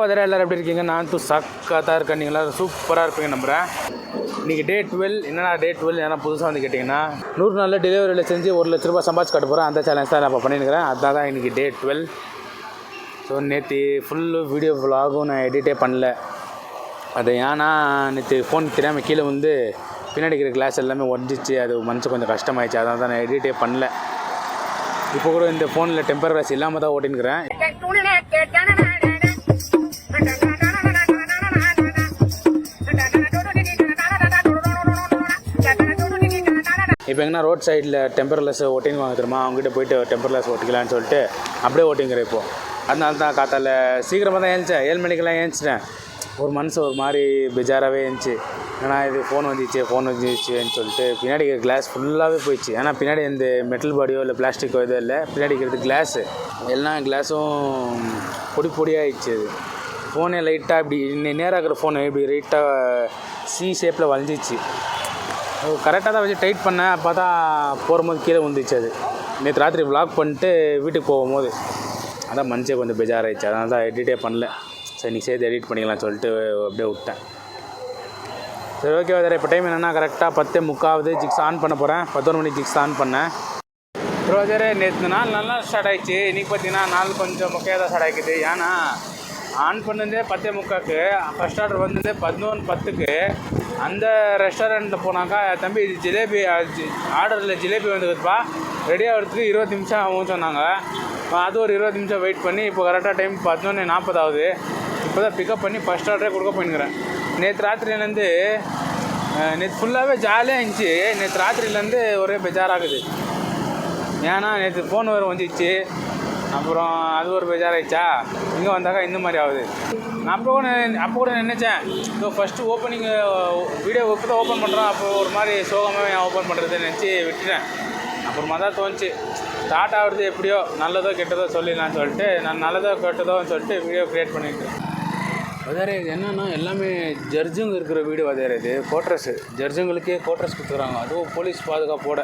எல்லோரும் எப்படி இருக்கீங்க? நான் சக்காத்தாக இருக்கேன். நீங்கள் எல்லோரும் சூப்பராக இருப்பீங்க நம்புகிறேன். இன்றைக்கி டே 12. என்னென்னா டே 12 ஏன்னா புதுசாக வந்து கேட்டிங்கன்னா 100 நாளில் டெலிவரியில் செஞ்சு 1 லட்ச ரூபா சம்பாதிச்சு காட்ட போகிறேன். அந்த சேலஞ்ச் தான் நான் இப்போ பண்ணியிருக்கிறேன். அதுதான் தான் இன்றைக்கி டே 12. ஸோ நேற்று ஃபுல்லு வீடியோ விலாகும் நான் எடிட்டே பண்ணல. அது ஏன்னா நேற்று ஃபோன் தெரியாமல் கீழே வந்து பின்னாடி இருக்கிற கிளாஸ் எல்லாமே ஒடிஞ்சிச்சு. அது மனசு கொஞ்சம் கஷ்டமாயிடுச்சு. அதான் தான் நான் எடிட்டே பண்ணல. இப்போ கூட இந்த ஃபோனில் டெம்பர் கிளாஸ் இல்லாமல் தான் ஓட்டின்னுக்கிறேன். இப்போ எங்கன்னா ரோட் சைடில் டெம்பர் கிளாஸ் ஓட்டிங் வாங்க தெரியுமா, அவங்ககிட்ட போய்ட்டு டெம்பர் கிளாஸ் ஓட்டிக்கலான்னு சொல்லிட்டு அப்படியே ஓட்டிங்கிறேன். இப்போது அதனால தான் காத்தால சீக்கிரமாக தான் ஏந்திச்சேன். 7 மணிக்கெல்லாம் ஏந்திச்சிட்டேன். ஒரு மனசு ஒரு மாதிரி பெஜாராகவே இருந்துச்சு. ஏன்னா இது ஃபோன் வந்துச்சுன்னு சொல்லிட்டு பின்னாடி கிளாஸ் ஃபுல்லாகவே போயிடுச்சு. ஏன்னா பின்னாடி இந்த மெட்டல் பாடியோ இல்லை பிளாஸ்டிக்கோ எதுவும் இல்லை, பின்னாடி இருக்கிறது கிளாஸு எல்லா கிளாஸும் பொடியாகிடுச்சு. அது ஃபோனே லைட்டாக இப்படி நேராக இருக்கிற ஃபோனு இப்படி லைட்டாக சி ஷேப்பில் வளைஞ்சிச்சு. கரெக்டாக தான் வச்சு டைட் பண்ணேன். பார்த்தா போகும்போது கீழே வந்துச்சு. அது நேற்று ராத்திரி விலாக் பண்ணிட்டு வீட்டுக்கு போகும்போது அதான் மனசே கொஞ்சம் பெஜாராகிடுச்சு. அதனால தான் எடிட்டே பண்ணல. சரி இன்றைக்கி சேர்த்து எடிட் பண்ணிக்கலாம்னு சொல்லிட்டு அப்படியே விட்டேன். சரி ஓகே வேறு. இப்போ டைம் என்னென்னா கரெக்டாக 10:45 ஜிக்ஸ் ஆன் பண்ண போகிறேன். 11 மணிக்கு ஜிக்ஸ் ஆன் பண்ணேன். வேறு நேற்று நாள் நல்லா ஸ்டார்ட் ஆகிடுச்சு. இன்றைக்கி பார்த்தீங்கன்னா நாள் கொஞ்சம் மொக்கையாக தான் ஸ்டார்ட் ஆகிக்குது. ஏன்னா ஆன் பண்ணதே 10:45க்கு, ஃபஸ்ட் ஆர்டர் வந்தது 11:10க்கு. அந்த ரெஸ்டாரண்ட்டில் போனாக்கா தம்பி ஜிலேபி ஆர்டரில் ஜிலேபி வந்துக்குதுப்பா, ரெடியாக வரதுக்கு 20 நிமிஷம் ஆகும் சொன்னாங்க. அது ஒரு 20 நிமிஷம் வெயிட் பண்ணி இப்போ கரெக்டாக டைம் 11:40 ஆகுது. இப்போ தான் பிக்கப் பண்ணி ஃபஸ்ட் ஆர்டரே கொடுக்க போயின்னுக்கிறேன். நேற்று ராத்திரிலேருந்து நேற்று ஃபுல்லாகவே ஜாலியாக இருந்துச்சு. நேற்று ராத்திரிலேருந்து ஒரே பெஜாராகுது. ஏன்னா நேற்று ஃபோன் வேறு வந்துச்சு. அப்புறம் அது ஒரு பெஜாராகிடுச்சா. இங்கே வந்தாக்கா இந்த மாதிரி ஆகுது. நான் அப்போ கூட நினச்சேன், ஸோ ஃபஸ்ட்டு ஓப்பனிங் வீடியோ இப்போ தான் ஓப்பன் பண்ணுறோம். அப்போ ஒரு மாதிரி சோகமாக ஏன் ஓப்பன் பண்ணுறதுன்னு நினச்சி விட்டுட்டேன். அப்புறமா தான் தோணுச்சு ஸ்டார்ட் ஆகுறது எப்படியோ நல்லதோ கெட்டதோ சொல்லிடலான்னு சொல்லிட்டு நான் நல்லதோ கெட்டதோன்னு சொல்லிட்டு வீடியோ க்ரியேட் பண்ணிட்டேன். வேறு இது என்னென்னா எல்லாமே ஜட்ஜுங்க இருக்கிற வீடு. வேறு இது கோட்ரஸ்ஸு, ஜட்ஜுங்களுக்கே கோட்ரஸ் கொடுத்துக்குறாங்க. அதுவும் போலீஸ் பாதுகாப்போட.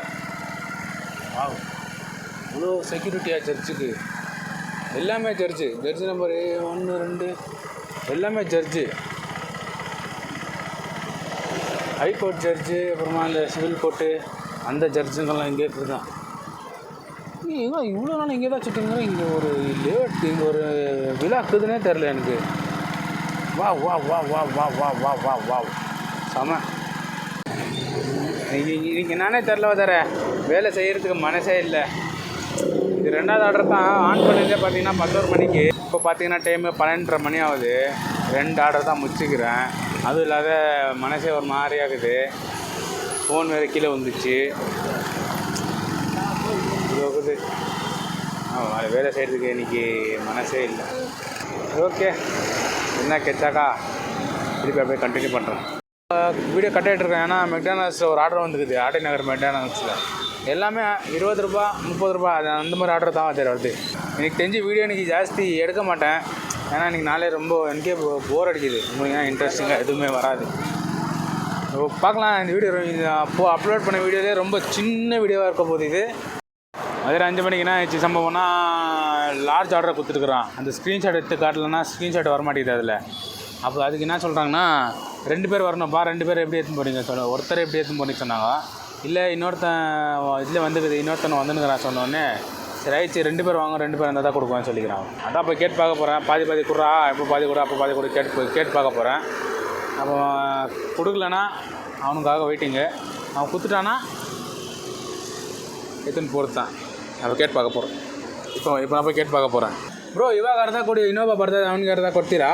இவ்வளோ செக்யூரிட்டியாக சர்ச்சுக்கு. எல்லாமே ஜட்ஜு நம்பர் 1 2 எல்லாமே ஜட்ஜு. ஹைகோர்ட் ஜட்ஜு, அப்புறமா அந்த சிவில் கோர்ட்டு அந்த ஜட்ஜுங்கெல்லாம் இங்கே இருக்குது தான். நீங்கள் இவ்வளோ நாள் இங்கே தான் சுற்றிங்க. இங்கே ஒரு லேட் இங்கே ஒரு விழா இருக்குதுன்னே தெரில எனக்கு. வா வா வா வா வா வா வா வா வா செம. இன்னைக்கு நானே தெரில தர வேலை செய்கிறதுக்கு மனசே இல்லை. இது 2வது ஆர்டர் தான். ஆன் பண்ணதே பார்த்தீங்கன்னா 11 மணிக்கு. இப்போ பார்த்தீங்கன்னா டைமு 12:30 மணி ஆகுது. 2 ஆர்டர் தான் முடிச்சுக்கிறேன். அதுவும் இல்லாத மனசே ஒரு மாதிரியாகுது. ஃபோன் வேறு கீழே வந்துச்சு. இது வேலை செய்கிறதுக்கு இன்றைக்கி மனசே இல்லை. ஓகே என்ன கெச்சாக்கா திருப்பி அப்படியே கண்டினியூ பண்ணுறேன். வீடியோ கட் ஆகிட்ருக்கேன். ஏன்னா மெக்டானல்ஸில் ஒரு ஆர்டர் வந்துக்குது. ஆட்டை நகர் மெக்டானல்ஸில் எல்லாமே 20 ரூபா 30 ரூபா அது அந்த மாதிரி ஆர்டர் தான் வருது. எனக்கு தெரிஞ்சு வீடியோ இன்றைக்கி ஜாஸ்தி எடுக்க மாட்டேன். ஏன்னா இன்றைக்கி நாளே ரொம்ப எனக்கே போர் அடிக்குது. உங்களுக்கு இன்ட்ரெஸ்டிங்காக எதுவுமே வராது. பார்க்கலாம். இந்த வீடியோ அப்போது அப்லோட் பண்ண வீடியோலே ரொம்ப சின்ன வீடியோவாக இருக்க போகுது. இது அதே 5 மணிக்கு என்ன ஆச்சு சம்பவம்னா லார்ஜ் ஆர்டரை கொடுத்துருக்குறான். அந்த ஸ்க்ரீன்ஷாட் எடுத்து காட்டலன்னா ஸ்க்ரீன்ஷாட் வரமாட்டேங்குது அதில். அப்போ அதுக்கு என்ன சொல்கிறாங்கன்னா 2 பேர் வரணும்ப்பா, 2 பேர் எப்படி எடுத்துன்னு போகிறீங்க ஒருத்தர் எப்படி எடுத்துன்னு போனீங்க சொன்னாங்க. இல்லை இன்னொருத்தன் இதில் வந்துக்குது, இன்னொருத்தன் வந்துனுக்கிறான் சொன்னோடனே சரி ஆயிடுச்சு 2 பேர் வாங்க, 2 பேர் இருந்தால் தான் கொடுக்குவான்னு சொல்லிக்கிறான். அதான் இப்போ கேட்டு பார்க்க போகிறேன். பாதி கொடுறா, எப்போ பாதி கொடு அப்போ பாதி கொடு கேட்டு பார்க்க போகிறேன். அப்போ கொடுக்கலன்னா அவனுக்காக வெயிட்டிங்கு. அவன் கொடுத்துட்டானா எத்தனை பொறுத்து தான் அப்போ கேட்டு பார்க்க போகிறேன். இப்போ நான் போய் கேட்டு பார்க்க போகிறேன். ப்ரோ ಇವಾಗ ಅರ್ಧ ಕೊಡಿ, ಇನ್ನೊಬ್ಬ ಬರ್ತದೆ ಅವ್ನಿಗೆ ಅರ್ಧ ಕೊಡ್ತೀರಾ?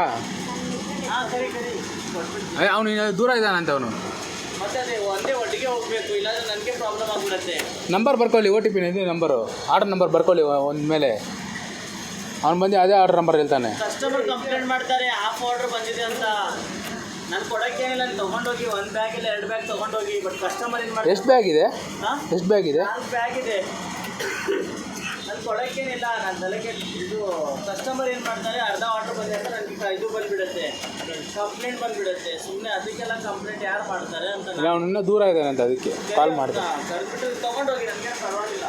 ಅವನು ದೂರ ಇದ್ದಾನಂತೆ. ಅವನು ನಂಬರ್ ಬರ್ಕೊಳ್ಳಿ, OTP ಇದು ನಂಬರು, ಆರ್ಡರ್ ನಂಬರ್ ಬರ್ಕೊಳ್ಳಿ ಒಂದು ಮೇಲೆ. ಅವ್ನು ಬಂದು ಅದೇ ಆರ್ಡರ್ ನಂಬರ್ ಹೇಳ್ತಾನೆ. ಕಸ್ಟಮರ್ ಕಂಪ್ಲೇಂಟ್ ಮಾಡ್ತಾರೆ ಹಾಫ್ ಆರ್ಡರ್ ಬಂದಿದೆ ಅಂತ. ನಾನು ಕೊಡೋಕ್ಕೇನಿಲ್ಲ, ತೊಗೊಂಡೋಗಿ 1 ಬ್ಯಾಗ್ ಇಲ್ಲ 2 ಬ್ಯಾಗ್ ತೊಗೊಂಡೋಗಿ. ಬಟ್ ಕಸ್ಟಮರ್ ಏನು ಮಾಡ್ತಾರೆ? ಎಷ್ಟು ಬ್ಯಾಗ್ ಇದೆ? 4 ಬ್ಯಾಗ್ ಇದೆ. ನಾನು ಕೊಡೋಕ್ಕೇನಿಲ್ಲ, ನಾನು ತಲೆಗೆ ಇದು ಕಸ್ಟಮರ್ ಏನು ಮಾಡ್ತಾರೆ, ಅರ್ಧ ಆರ್ಡರ್ ಬಂದಿದೆ ಅಂತ ನನಗೆ ಇದು ಬಂದುಬಿಡುತ್ತೆ, ಕಂಪ್ಲೇಂಟ್ ಬಂದುಬಿಡುತ್ತೆ. ಸುಮ್ಮನೆ ಅದಕ್ಕೆಲ್ಲ ಕಂಪ್ಲೇಂಟ್ ಯಾರು ಮಾಡ್ತಾರೆ ಅಂತ. ಅವನು ಇನ್ನೂ ದೂರ ಇದ್ದಾನೆ ಅಂತ ಅದಕ್ಕೆ ಕಾಲ್ ಮಾಡಿದೆ. ಕರೆದ್ಬಿಟ್ಟು ತೊಗೊಂಡೋಗಿ, ನನಗೆ ಪರವಾಗಿಲ್ಲ.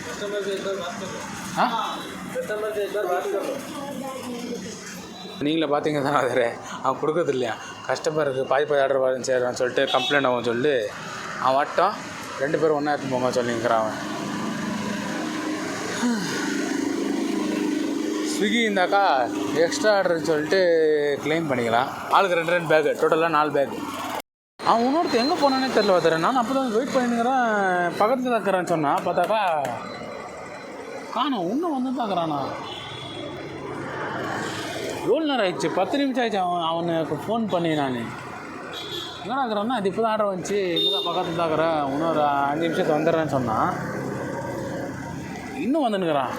ಕಸ್ಟಮರ್ से एक बार बात करो. हाँ कस्टमर से एक बार बात करो. நீங்களே பார்த்தீங்க தான் அதில் அவன் கொடுக்குறது இல்லையா, கஸ்டமருக்கு பாதி ஆர்டர் வரும் செய்கிறான்னு சொல்லிட்டு கம்ப்ளைண்ட் ஆகும் சொல்லி அவன் வட்டம் 2 பேரும் ஒன்றா எடுத்து போங்க சொல்லிங்கிறான் அவன். ஸ்விக்கி இருந்தாக்கா எக்ஸ்ட்ரா ஆர்டர்னு சொல்லிட்டு க்ளைம் பண்ணிக்கலாம். ஆளுக்கு 2 பேக்கு, டோட்டலாக 4 பேக்கு. அவன் இன்னொருத்த எங்கே போனானே தெரில பார்த்துறேன். நான் அப்போ தான் வெயிட் பண்ணிக்கிறேன், பக்கத்தில் இருக்கிறேன்னு சொன்னான். பார்த்தாக்கா காணோம், இன்னும் வந்து பார்க்குறானா. எவ்வளோ நேரம் ஆயிடுச்சு, 10 நிமிஷம் ஆயிடுச்சு. அவனுக்கு ஃபோன் பண்ணி நான் எங்கே இருக்கிறேன்னா, அது இப்போ தான் ஆர்டர் வந்துச்சு, இங்கே தான் பக்கத்தில் தாக்குறேன், இன்னொரு 5 நிமிஷத்துக்கு வந்துடுறேன்னு சொன்னான். இன்னும் வந்துன்னுக்கிறான்.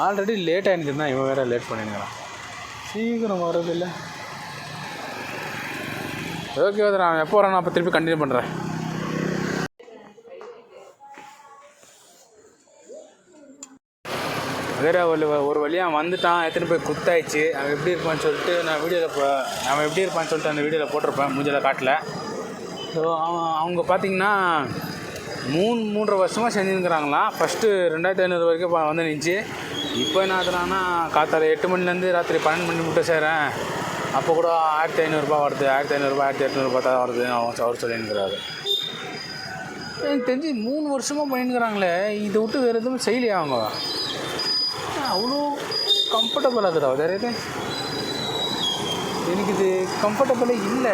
ஆல்ரெடி லேட் ஆகிட்டு தான் இவன் வேறு லேட் பண்ணினுக்கிறான். சீக்கிரம் வர்றதில்லை. ஓகே ஓகே, நான் எப்போ வரேன், நான் அப்போ திருப்பி கண்டினியூ பண்ணுறேன். வேறு ஒரு வழியாக வந்துட்டான், எத்தனை போய் குத்தாயிடுச்சு. அவன் எப்படி இருப்பான்னு சொல்லிட்டு நான் வீடியோவில் அந்த வீடியோவில் போட்டிருப்பேன், மூஞ்சில் காட்டல. ஸோ அவங்க பார்த்தீங்கன்னா 3.5 வருஷமாக செஞ்சுருக்கிறாங்களாம். ஃபஸ்ட்டு 2500 வரைக்கும் வந்து நின்றுச்சு. இப்போ என்ன ஆகுதுன்னா, காத்தால 8 மணிலேருந்து ராத்திரி 12 மணி மட்டும் செய்கிறேன். அப்போ கூட 1500 வருது, 1500 1800 தான் வருது அவர் சொல்லியிருக்கிறாரு. எனக்கு தெரிஞ்சு 3 வருஷமாக பண்ணியிருக்கிறாங்களே, இதை விட்டு வேறு எதுவும் செய்யலையா அவங்க? அவ்வளோ கம்ஃபர்டபுளாக இருக்குதா வேறு எது? எனக்கு இது கம்ஃபர்டபுளே இல்லை.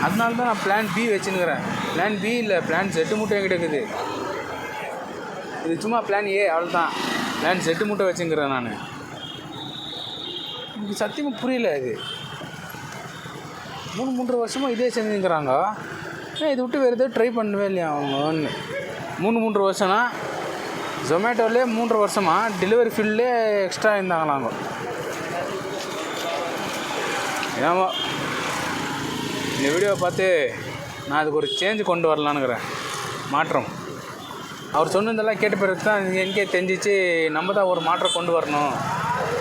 அதனால தான் நான் பிளான் பி வச்சுன்னுக்கிறேன். பிளான் பி இல்லை, பிளான் செட்டு மூட்டை என்கிட்ட இருக்குது. இது சும்மா பிளான் ஏ, அவ்வளோதான். பிளான் செட்டு மூட்டை வச்சுங்கிறேன் நான். எனக்கு சத்தியமாக புரியல. இது 3.5 வருஷமாக இதே செஞ்சுக்கிறாங்க. ஏன் இதை விட்டு வேறு எதாவது ட்ரை பண்ணவே இல்லையா அவங்க? 3.5 வருஷம்னா ஜொமேட்டோவிலே 3.5 வருஷமாக டெலிவரி ஃபீல்ட்லே எக்ஸ்ட்ரா இருந்தாங்களாங்க. ஏமா இந்த வீடியோவை பார்த்து நான் அதுக்கு ஒரு சேஞ்சு கொண்டு வரலான்னுக்கிறேன், மாற்றம். அவர் சொன்னதெல்லாம் கேட்ட பிறகு தான் எனக்கே தெரிஞ்சிச்சு, நம்ம தான் ஒரு மாற்றம் கொண்டு வரணும்.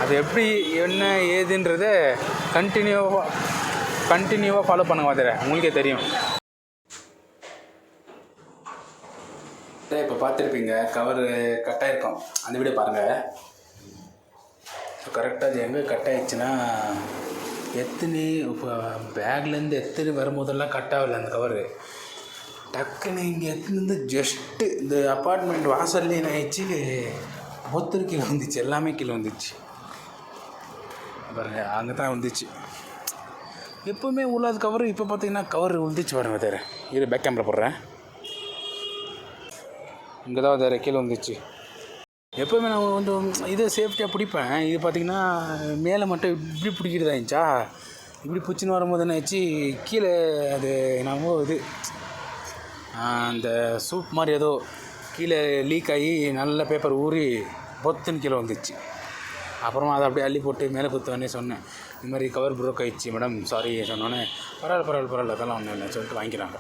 அது எப்படி என்ன ஏதுன்றதை கண்டினியூவாக ஃபாலோ பண்ணுங்க பார்த்துறேன், உங்களுக்கே தெரியும். இப்போ பார்த்துருப்பீங்க, கவரு கட்டாயிருக்கும், அந்த வீடியோ பாருங்கள். ஸோ கரெக்டாக அது எங்கே கட் ஆகிடுச்சுன்னா, இப்போ பேக்லேருந்து வரும்போதெல்லாம் கட் ஆகலை அந்த கவரு. டக்குன்னு இங்கே எத்துலேருந்து ஜஸ்ட்டு இந்த அப்பார்ட்மெண்ட் வாசல்லே என்ன ஆயிடுச்சு, ஒருத்தர் கீழே வந்துச்சு, எல்லாமே கீழே வந்துச்சு பாருங்க. அங்கே தான் வந்துச்சு. எப்போவுமே உள்ளாத கவரு இப்போ பார்த்தீங்கன்னா கவர் வந்துச்சு பாருங்க. வேறு இது பேக் கேமரா போடுறேன், இங்கே தான் வேறு கீழே வந்துச்சு. எப்போவுமே நான் வந்து இதை சேஃப்டியாக பிடிப்பேன். இது பார்த்திங்கன்னா மேலே மட்டும் இப்படி பிடிக்கிறதா இருந்துச்சா, இப்படி பிடிச்சின்னு வரும்போது என்ன ஆச்சு, கீழே அது என்னமோ இது அந்த சூப் மாதிரி ஏதோ கீழே லீக் ஆகி நல்ல பேப்பர் ஊறி பொத்துன்னு கீழே வந்துச்சு. அப்புறமா அதை அப்படியே அள்ளி போட்டு மேலே குத்துவனே சொன்னேன், இந்த மாதிரி கவர் ப்ரோக் ஆகிடுச்சு மேடம், சாரி சொன்னோன்னே. பரவாயில்ல அதெல்லாம் ஒன்றும் இல்லை சொல்லிட்டு வாங்கிக்கிறாங்க.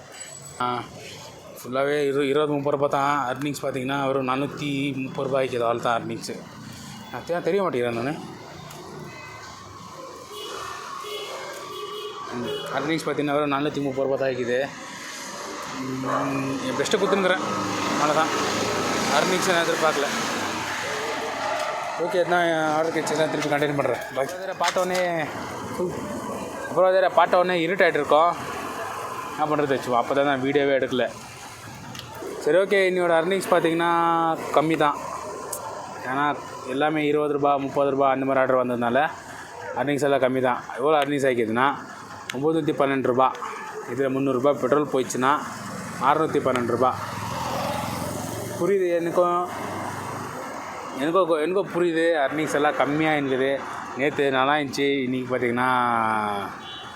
ஃபுல்லாகவே 20-30 ரூபா தான் அர்னிங்ஸ். பார்த்திங்கன்னா ஒரு 430 ரூபாய்க்கு ஏதோ தான் அர்னிங்ஸு. நான் தெரிய மாட்டேங்கிறேன் நான். அர்னிங்ஸ் பார்த்திங்கன்னா ஒரு 430 ரூபா தான் இருக்குது. என் பெஸ்ட்டை கொடுத்துருக்குறேன், அவ்வளோதான். அர்னிங்ஸ் நான் எதிர்பார்க்கல. ஓகே, நான் ஆர்டர் கிடச்சி தான் திருப்பி கண்டினியூ பண்ணுறேன். வேறு பார்த்தோன்னே இருட்டாகிட்டு இருக்கோம். என்ன பண்ணுறது வச்சுவோம், அப்போ தான் நான் வீடியோவே எடுக்கலை. சரி ஓகே, என்னோடய அர்னிங்ஸ் பார்த்திங்கன்னா கம்மி தான். ஏன்னா எல்லாமே 20 ரூபா 30 ரூபா அந்த மாதிரி ஆர்டர் வந்ததுனால அர்னிங்ஸ் எல்லாம் கம்மி தான். எவ்வளோ அர்னிங்ஸ் ஆகிக்குதுன்னா 912 ரூபா. இதில் 300 ரூபா பெட்ரோல் போயிடுச்சுன்னா 612 ரூபா. புரியுது எனக்கும் புரியுது. அர்னிங்ஸ் எல்லாம் கம்மியாக இருக்குது. நேற்று நல்லா இருந்துச்சு, இன்றைக்கி பார்த்திங்கன்னா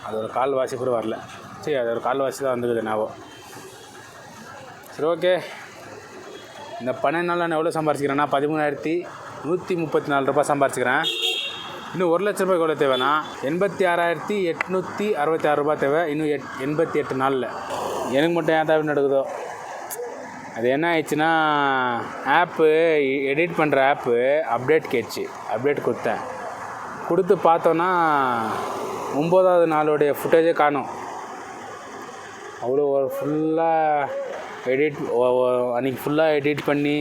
அது ஒரு கால்வாசி கூட வரல. சரி, அது ஒரு கால்வாசி தான் வந்துருக்குது ஞாபகம். சரி ஓகே, இந்த 12 நாள் நான் எவ்வளோ சம்பாரிச்சிக்கிறேன்னா 13,134 ரூபா சம்பாரிச்சிக்கிறேன். இன்னும் 1 லட்ச ரூபாய்க்கு எவ்வளோ தேவைன்னா 86,866 ரூபா தேவை. இன்னும் 88 நாளில். எனக்கு மட்டும் ஏன் தேவை நடக்குதோ, அது என்ன ஆயிடுச்சுன்னா, ஆப்பு எடிட் பண்ணுற ஆப்பு அப்டேட் கேட்ச்சு. அப்டேட் கொடுத்து பார்த்தோன்னா 9வது நாளுடைய ஃபுட்டேஜே காணும். அவ்வளோ ஃபுல்லாக அன்றைக்கி ஃபுல்லாக எடிட் பண்ணி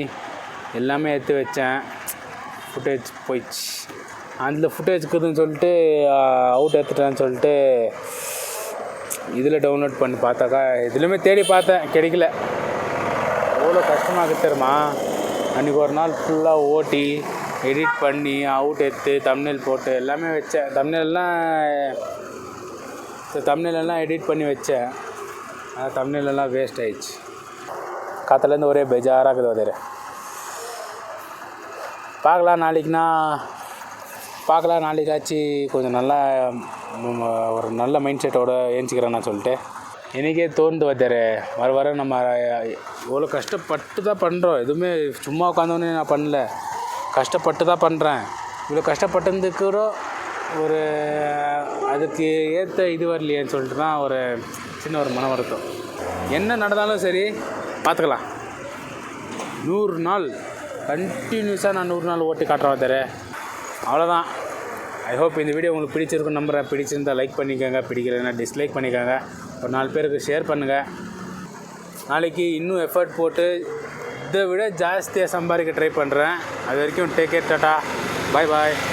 எல்லாமே எடுத்து வச்சேன். ஃபுட்டேஜ் போயிடுச்சு. அதில் ஃபுட்டேஜ் இருக்குதுன்னு சொல்லிட்டு அவுட் எடுத்துட்டேன்னு சொல்லிட்டு இதில் டவுன்லோட் பண்ணி பார்த்தாக்கா இதுலேயுமே தேடி பார்த்தேன், கிடைக்கல. எவ்வளோ கஷ்டமாக தெரியுமா. அன்றைக்கி ஒரு நாள் ஃபுல்லாக ஓட்டி எடிட் பண்ணி அவுட் எடுத்து தம்ப்நெயில் போட்டு எல்லாமே வச்சேன். தம்ப்நெயிலெல்லாம் எடிட் பண்ணி வச்சேன். ஆனால் தம்ப்நெயிலெல்லாம் வேஸ்ட் ஆயிடுச்சு. காற்றுலேருந்து ஒரே பெஜாராக இருக்குது. வதரு பார்க்கலாம் நாளைக்காச்சு கொஞ்சம் நல்லா ஒரு நல்ல மைண்ட் செட்டோடு ஏஞ்சிக்கிறேன்னா சொல்லிட்டு எனக்கே தோணுது. வதரு வர நம்ம இவ்வளோ கஷ்டப்பட்டு தான் பண்ணுறோம். எதுவுமே சும்மா உட்காந்தோன்னே நான் பண்ணல, கஷ்டப்பட்டு தான் பண்ணுறேன். இவ்வளோ கஷ்டப்பட்டதுக்கு கூட ஒரு அதுக்கு ஏற்ற இது வரலையேன்னு சொல்லிட்டு தான் ஒரு சின்ன ஒரு மன வருத்தம். என்ன நடந்தாலும் சரி பார்த்துக்கலாம். 100 நாள் கண்டினியூஸாக நான் 100 நாள் ஓட்டி காட்டுறேன் தரேன். அவ்வளோதான். ஐ ஹோப் இந்த வீடியோ உங்களுக்கு பிடிச்சிருக்குன்னு நம்புகிறேன். பிடிச்சிருந்தால் லைக் பண்ணிக்கோங்க, பிடிக்கலைன்னா டிஸ்லைக் பண்ணிக்கோங்க. ஒரு 4 பேருக்கு ஷேர் பண்ணுங்கள். நாளைக்கு இன்னும் எஃபர்ட் போட்டு இதை விட ஜாஸ்தியாக சம்பாதிக்க ட்ரை பண்ணுறேன். அது வரைக்கும் டேக் கேர், டாட்டா, பாய் பாய்.